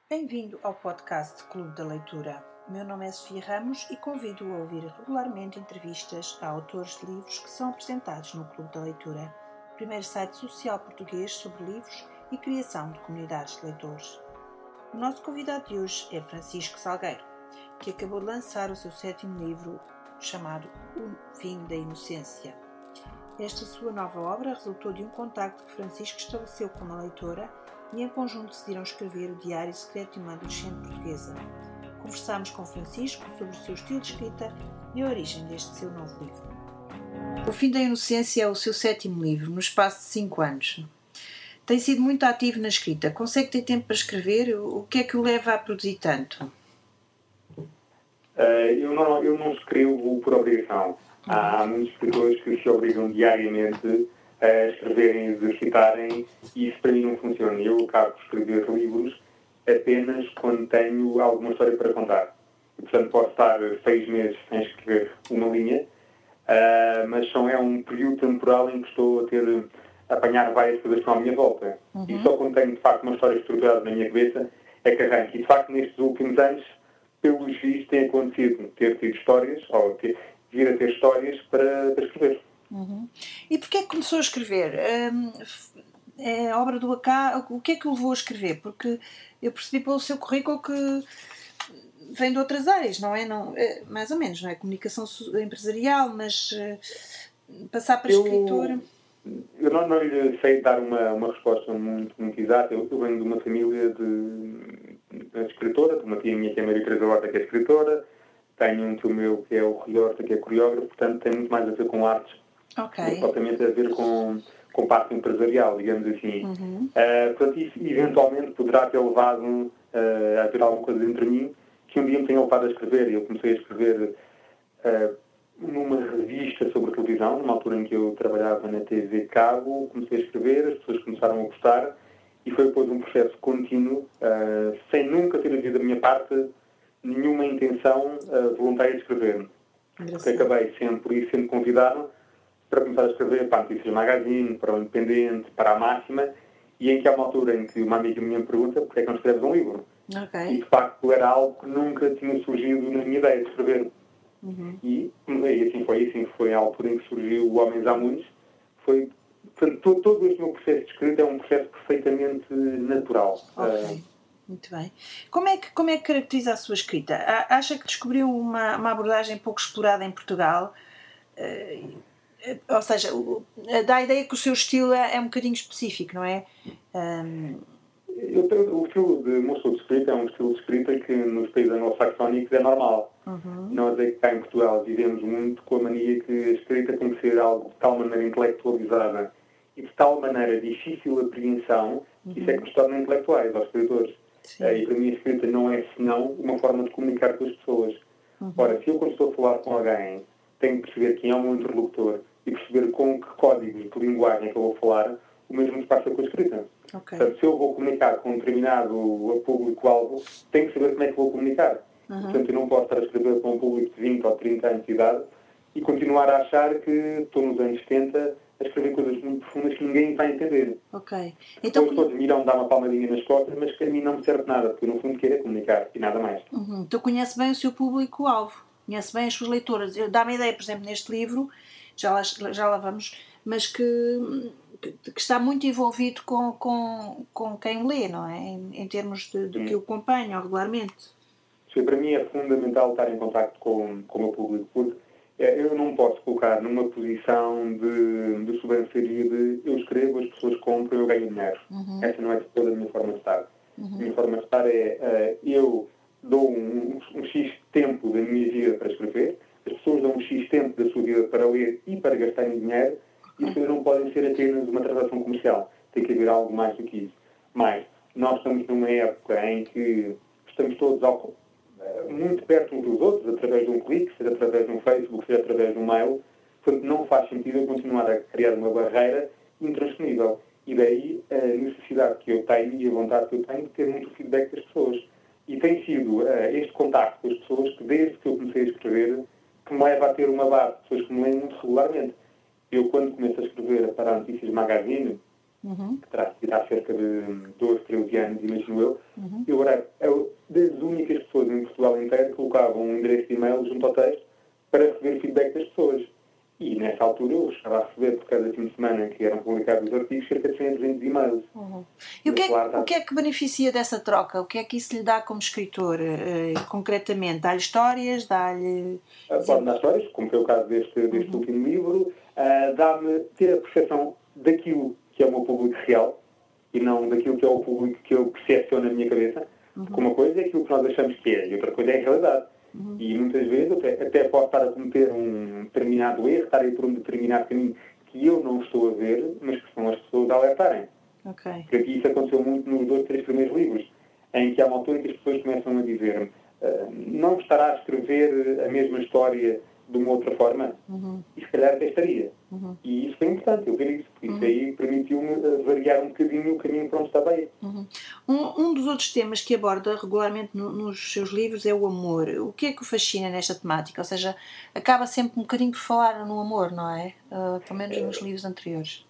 Bem-vindo ao podcast Clube da Leitura. Meu nome é Sofia Ramos e convido-o a ouvir regularmente entrevistas a autores de livros que são apresentados no Clube da Leitura, o primeiro site social português sobre livros e criação de comunidades de leitores. O nosso convidado de hoje é Francisco Salgueiro, que acabou de lançar o seu 7º livro, chamado O Fim da Inocência. Esta sua nova obra resultou de um contacto que Francisco estabeleceu com uma leitora e em conjunto decidiram escrever o Diário Secreto de uma Adolescente Portuguesa. Conversámos com Francisco sobre o seu estilo de escrita e a origem deste seu novo livro. O Fim da Inocência é o seu 7º livro, no espaço de 5 anos. Tem sido muito ativo na escrita. Consegue ter tempo para escrever? O que é que o leva a produzir tanto? Eu não escrevo por obrigação. Há muitos escritores que se obrigam diariamente a escreverem, exercitarem, e isso para mim não funciona. Eu acabo de escrever livros apenas quando tenho alguma história para contar. E, portanto, posso estar 6 meses sem escrever uma linha, mas é um período temporal em que estou a apanhar várias coisas que estão à minha volta. E só quando tenho, de facto, uma história estruturada na minha cabeça é que arranco. E, de facto, nestes últimos anos, pelos vistos, tem acontecido ter tido histórias, ou vir a ter histórias para escrever. E porquê é que começou a escrever? É obra do acaso? O que é que o levou a escrever? Porque eu percebi pelo seu currículo que vem de outras áreas, não é? Não, mais ou menos, não é? Comunicação empresarial, mas passar para escritor... Eu não lhe sei dar uma resposta muito exata. Eu venho de uma família de escritora, de uma tia minha que é Maria Teresa Horta, que é escritora, tenho um tio meu que é o Rui Horta, que é coreógrafo, portanto tem muito mais a ver com artes, exatamente a ver com parte empresarial, digamos assim. Portanto, isso eventualmente poderá ter levado a ter alguma coisa entre mim que um dia me tenha levado a escrever. Eu comecei a escrever numa revista sobre televisão, numa altura em que eu trabalhava na TV Cabo, comecei a escrever, as pessoas começaram a gostar, e foi depois um processo contínuo, sem nunca ter havido da minha parte nenhuma intenção voluntária de escrever. Porque acabei sempre sendo convidado para começar a escrever para a Notícias Magazine, para o Independente, para a Máxima, e em que há uma altura em que uma amiga minha me pergunta porque é que não escreves um livro. E de facto era algo que nunca tinha surgido na minha ideia de escrever. E assim foi a altura em que surgiu o Homens há Muitos. Portanto, todo este meu processo de escrita é um processo perfeitamente natural. Muito bem. Como é que caracteriza a sua escrita? Acha que descobriu uma abordagem pouco explorada em Portugal? Ou seja, dá a ideia que o seu estilo é um bocadinho específico, não é? O estilo de meu estilo de escrita é um estilo de escrita que nos países anglo-saxónicos é normal. Nós é que cá em Portugal vivemos muito com a mania que a escrita tem que ser algo de tal maneira intelectualizada e de tal maneira difícil de apreensão que isso é que nos torna intelectuais, aos escritores. E para mim a escrita não é senão uma forma de comunicar com as pessoas. Ora, se eu quando estou a falar com alguém tenho que perceber quem é o meu interlocutor e perceber com que códigos de linguagem que eu vou falar, o mesmo se passa com a escrita. Portanto, se eu vou comunicar com um determinado público-alvo, tenho que saber como é que vou comunicar. Portanto, eu não posso estar a escrever para um público de 20 ou 30 anos de idade e continuar a achar que estou nos anos 70 a escrever coisas muito profundas que ninguém vai entender. Então, Depois todos me irão dar uma palmadinha nas costas, mas que a mim não me serve nada, porque eu no fundo quero comunicar e nada mais. Então conhece bem o seu público-alvo, conhece bem as suas leitoras. Dá-me a ideia, por exemplo, neste livro, já lá vamos, mas que está muito envolvido com quem lê, não é? Em termos de que o acompanha regularmente. Sim, para mim é fundamental estar em contacto com o meu público, porque eu não posso colocar numa posição de sobranceria de eu escrevo, as pessoas compram, eu ganho dinheiro. Essa não é de toda a minha forma de estar. A minha forma de estar é eu dou um X tempo da minha vida para escrever, as pessoas dão um X tempo da sua vida para ler e para gastarem dinheiro, e as coisas não podem ser apenas uma transação comercial. Tem que haver algo mais do que isso. Mas nós estamos numa época em que estamos todos muito perto uns dos outros, através de um clique, seja através de um Facebook, seja através de um mail. Portanto, não faz sentido eu continuar a criar uma barreira intransponível. E daí a necessidade que eu tenho e a vontade que eu tenho de ter muito feedback das pessoas. E tem sido este contacto com as pessoas que, desde que eu comecei a escrever, que me leva a ter uma base de pessoas que me leem muito regularmente. Eu, quando começo a escrever para a Notícias Magazine, que terá sido há cerca de 12, 13 anos, imagino eu. E agora, das únicas pessoas em Portugal inteiro colocavam um endereço de e-mail junto ao texto para receber feedback das pessoas. E nessa altura eu estava a receber por cada fim de semana que eram publicados os artigos cerca de 100 a 200 e-mails. E o que é que beneficia dessa troca? O que é que isso lhe dá como escritor, concretamente? Dá-lhe histórias? Dá-lhe... Pode dar histórias, como foi o caso deste último livro. Dá-me ter a percepção daquilo que é o meu público real e não daquilo que é o público que eu percepciono na minha cabeça. Porque uma coisa é aquilo que nós achamos que é e outra coisa é a realidade. E muitas vezes até posso estar a cometer um determinado erro, estar a ir por um determinado caminho que eu não estou a ver, mas que são as pessoas a alertarem. Porque aqui isso aconteceu muito nos 2, 3 primeiros livros, em que há uma altura que as pessoas começam a dizer não estará a escrever a mesma história de uma outra forma? E se calhar até estaria. E isso foi importante, eu ver isso, porque isso aí permitiu-me variar um bocadinho o caminho para onde estava aí. Um dos outros temas que aborda regularmente nos seus livros é o amor. O que é que o fascina nesta temática? Ou seja, acaba sempre um bocadinho por falar no amor, não é? Pelo menos nos livros anteriores.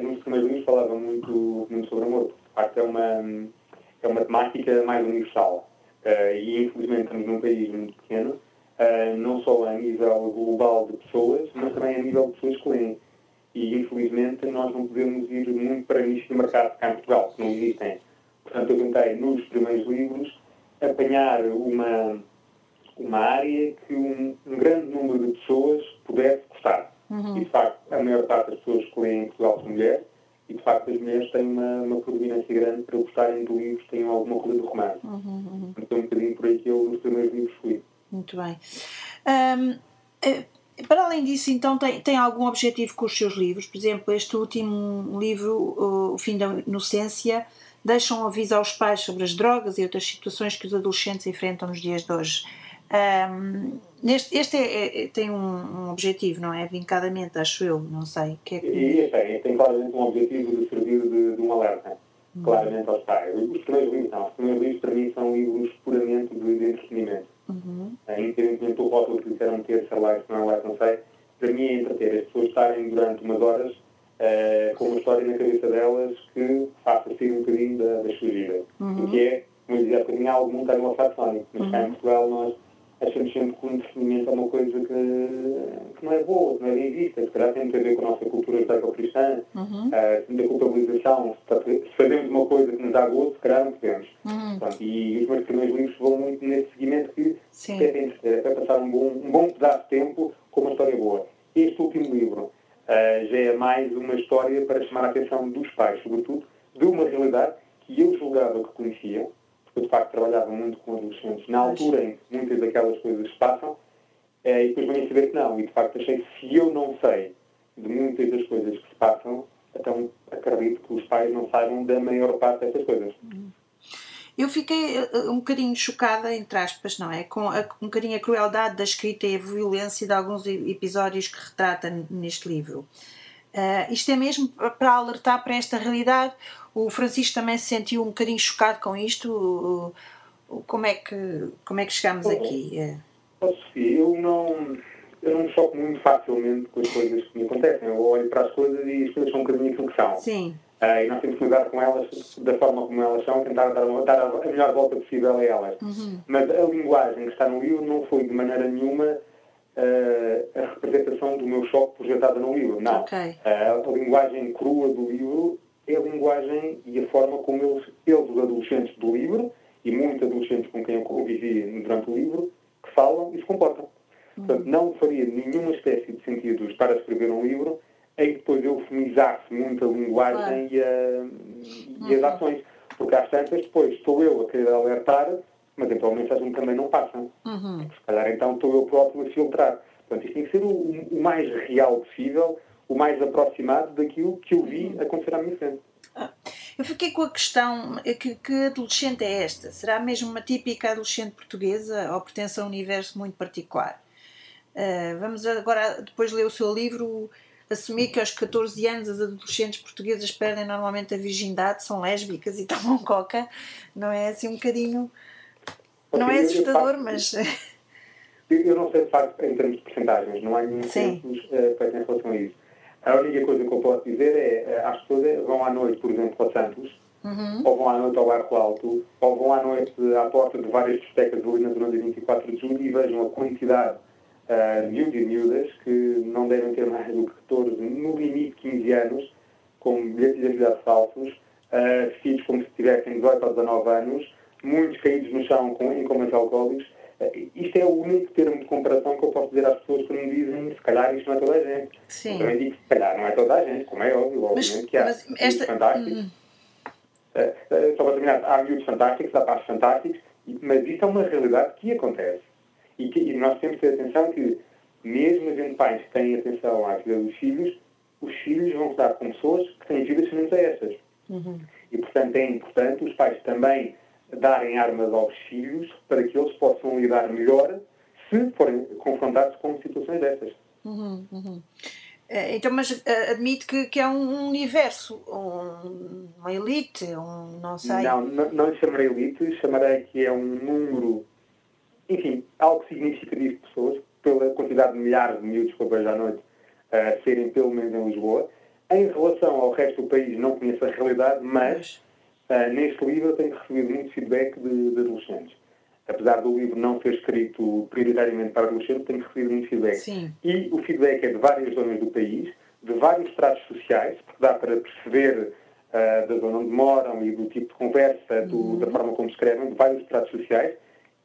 Nos primeiros livros falava muito sobre amor, porque de facto é uma temática mais universal. E infelizmente estamos num país muito pequeno, não só a nível global de pessoas, mas também a nível de pessoas que leem. E infelizmente nós não podemos ir muito para nicho de mercado cá em Portugal, que não existem. Portanto, eu tentei nos primeiros livros apanhar uma área que um grande número de pessoas pudesse gostar. E de facto, a maior parte das pessoas que leem em Portugal são mulheres, e de facto as mulheres têm uma predominância grande para gostarem de livros que tenham alguma coisa de romance. Então, um bocadinho por aí que eu nos primeiros livros fui. Muito bem. Para além disso, então, tem algum objetivo com os seus livros? Por exemplo, este último livro, O Fim da Inocência, deixa um aviso aos pais sobre as drogas e outras situações que os adolescentes enfrentam nos dias de hoje. Este tem um objetivo, não é? Vincadamente, acho eu, não sei. Que é que... E tem claramente um objetivo de servir de um alerta, claramente aos pais. Os primeiros livros para mim são livros puramente de entretenimento. Independentemente do rótulo que disseram ter, se é live, se não é live, não sei, para mim é entreter as pessoas estarem durante umas horas com uma história na cabeça delas que faça sair um bocadinho das suas vidas. Porque é, como eu dizia há bocadinho, algo muito anglo-saxónico, mas cá em Portugal nós achamos sempre que o entretenimento é uma coisa que não é boa, que não é bem vista, se calhar tem muito a ver com a nossa cultura judaico-cristã, da culpabilização. Se fazemos uma coisa que nos dá gosto, se calhar não podemos. Pronto, e os meus primeiros livros vão muito nesse seguimento que é para passar um bom pedaço de tempo com uma história boa. Este último livro já é mais uma história para chamar a atenção dos pais, sobretudo, de uma realidade que eu julgava que conhecia, porque eu de facto trabalhava muito com adolescentes na altura em que muitas daquelas coisas se passam, e depois venho a saber que não. E de facto achei que se eu não sei de muitas das coisas que se passam, então acredito que os pais não saibam da maior parte dessas coisas. Eu fiquei um bocadinho chocada, entre aspas, não é? Com um bocadinho a crueldade da escrita e a violência de alguns episódios que retrata neste livro. Isto é mesmo para alertar para esta realidade? O Francisco também se sentiu um bocadinho chocado com isto? Como é que chegamos aqui? Sofia, eu não me choco muito facilmente com as coisas que me acontecem. Eu olho para as coisas e as coisas são um bocadinho aquilo que são. Sim. E nós temos que lidar com elas da forma como elas são, tentar dar a melhor volta possível a elas. Mas a linguagem que está no livro não foi de maneira nenhuma a representação do meu choque projetada no livro. Não. A linguagem crua do livro é a linguagem e a forma como eles os adolescentes do livro, e muitos adolescentes com quem eu convivi durante o livro, que falam e se comportam. Portanto, não faria nenhuma espécie de sentido estar a escrever um livro em que depois eu feminizasse muito a linguagem e as ações. Porque às tantas, depois estou eu a querer alertar, mas então a mensagem também não passa. Se calhar então estou eu próprio a filtrar. Portanto, isto tem que ser o mais real possível, o mais aproximado daquilo que eu vi acontecer à minha frente. Eu fiquei com a questão, que adolescente é esta? Será mesmo uma típica adolescente portuguesa ou pertence a um universo muito particular? Vamos agora, depois de ler o seu livro, assumir que aos 14 anos as adolescentes portuguesas perdem normalmente a virgindade, são lésbicas e tomam coca. Não é assim um bocadinho... Não é assustador, mas... Eu não sei de facto em termos de porcentagens, não há nenhum censo feito em relação a isso. A única coisa que eu posso dizer é, às pessoas vão à noite, por exemplo, a Santos, ou vão à noite ao Bairro Alto, ou vão à noite à porta de várias discotecas ali na zona de 24 de julho e vejam a quantidade de miúdos e miúdas que não devem ter mais do que 14, no limite 15 anos, com bilhetes de identidade falsos, vestidos como se tivessem 18 ou 19 anos, muitos caídos no chão em comas alcoólicos. Isto é o único termo de comparação que eu posso dizer às pessoas que me dizem, se calhar isto não é toda a gente. Sim. Eu também digo, se calhar não é toda a gente, como é óbvio, obviamente que há miúdos fantásticos. Só para terminar, há miúdos fantásticos, há pais fantásticos, mas isto é uma realidade que acontece. E nós temos que ter atenção que, mesmo havendo pais que têm atenção à vida dos filhos, os filhos vão estar com pessoas que têm vidas semelhantes a estas. E, portanto, é importante os pais também darem armas aos filhos para que eles possam lidar melhor se forem confrontados com situações destas. Então, mas admite que é um universo, uma elite, não sei. Não lhe chamarei elite, chamarei que é um número, enfim, algo significativo de pessoas, pela quantidade de milhares de miúdos que eu vejo à noite serem pelo menos em Lisboa. Em relação ao resto do país, não conheço a realidade, mas neste livro eu tenho recebido muito feedback de adolescentes. Apesar do livro não ser escrito prioritariamente para adolescentes, tenho recebido muito feedback. Sim. E o feedback é de várias zonas do país, de vários estratos sociais, porque dá para perceber da zona onde moram e do tipo de conversa, da forma como escrevem, de vários estratos sociais.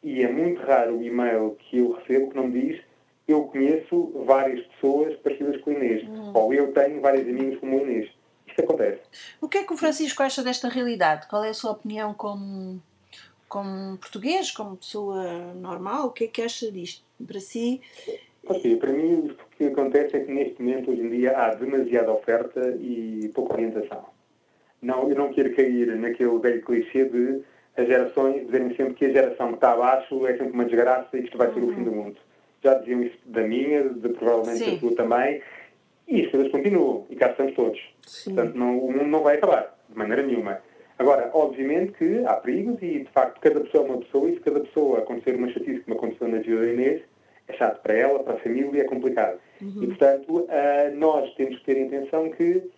E é muito raro o e-mail que eu recebo que não me diz: eu conheço várias pessoas parecidas com a Inês, ou eu tenho vários amigos como a Inês. Isto acontece. O que é que o Francisco acha desta realidade? Qual é a sua opinião como português, como pessoa normal? O que é que acha disto? Para si? Para mim, o que acontece é que neste momento, hoje em dia, há demasiada oferta e pouca orientação. Eu não quero cair naquele velho clichê de as gerações dizerem sempre que a geração que está abaixo é sempre uma desgraça e que isto vai ser o fim do mundo. Já diziam isso da minha, provavelmente da sua também, e as coisas continuam, e cá estamos todos. Sim. Portanto, o mundo não vai acabar, de maneira nenhuma. Agora, obviamente que há perigos e, de facto, cada pessoa é uma pessoa e se cada pessoa acontecer uma chatice como aconteceu na vida da Inês, é chato para ela, para a família, é complicado. E, portanto, nós temos que ter em atenção que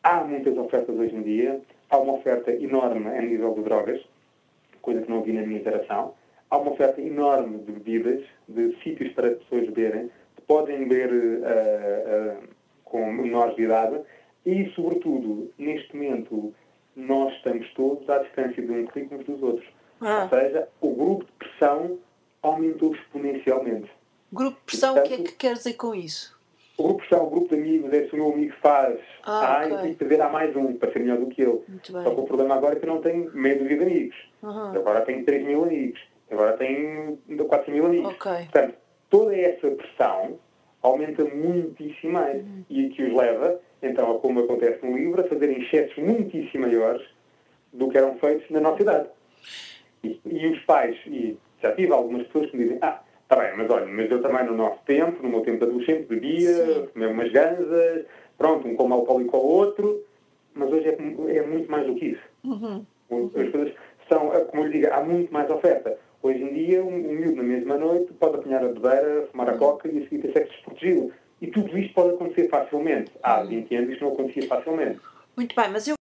há muitas ofertas hoje em dia, há uma oferta enorme a nível de drogas, coisa que não havia na minha geração, há uma oferta enorme de bebidas, de sítios para as pessoas beberem, que podem beber com menores de idade e, sobretudo, neste momento, nós estamos todos à distância de um clique uns dos outros. Ou seja, o grupo de pressão aumentou exponencialmente. Grupo de pressão, o que é que quer dizer com isso? O grupo de pressão, o grupo de amigos, é se o meu amigo faz ok. eu tenho que fazer mais um para ser melhor do que ele. Muito bem. Só que o problema agora é que eu não tenho meia dúzia de amigos. Agora tenho 3.000 amigos. Agora tenho 4.000 amigos. Ok. Portanto, toda essa pressão aumenta muitíssimo mais. E que os leva, então, como acontece no livro, a fazerem excessos muitíssimo maiores do que eram feitos na nossa idade. E os pais, e já tive algumas pessoas que me dizem: está bem, mas olha, mas eu também no nosso tempo, no meu tempo de adolescente, bebia, comia umas ganzas, pronto, um como alcoólico ao outro, mas hoje é muito mais do que isso. As coisas são, como eu lhe digo, há muito mais oferta. Hoje em dia, um miúdo na mesma noite pode apanhar a bebedeira, fumar a coca e a seguir ter sexo desprotegido. E tudo isto pode acontecer facilmente. Há 20 anos isto não acontecia facilmente. Muito bem, mas eu